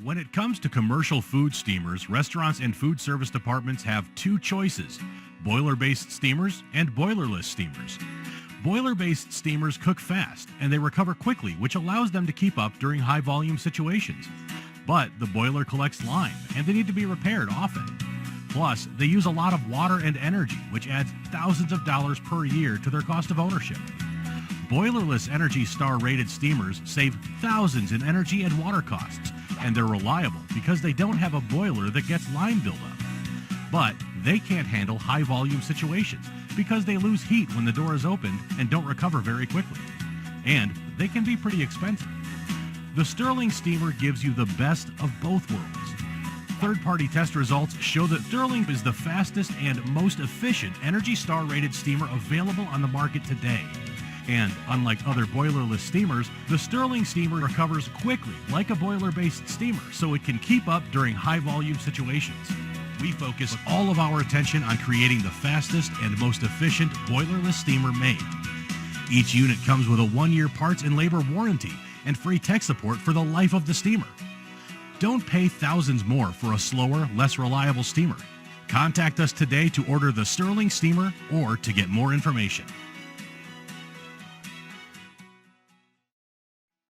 When it comes to commercial food steamers, restaurants and food service departments have two choices: boiler-based steamers and boilerless steamers. Boiler-based steamers cook fast and they recover quickly, which allows them to keep up during high-volume situations. But the boiler collects lime and they need to be repaired often. Plus, they use a lot of water and energy, which adds thousands of dollars per year to their cost of ownership. Boilerless Energy Star rated steamers save thousands in energy and water costs, and they're reliable because they don't have a boiler that gets lime buildup. But they can't handle high volume situations because they lose heat when the door is opened and don't recover very quickly. And they can be pretty expensive. The Stirling steamer gives you the best of both worlds. Third-party test results show that Stirling is the fastest and most efficient Energy Star rated steamer available on the market today. And unlike other boilerless steamers, the Stirling steamer recovers quickly like a boiler-based steamer, so it can keep up during high-volume situations. We focus all of our attention on creating the fastest and most efficient boilerless steamer made. Each unit comes with a 1-year parts and labor warranty and free tech support for the life of the steamer. Don't pay thousands more for a slower, less reliable steamer. Contact us today to order the Stirling steamer or to get more information.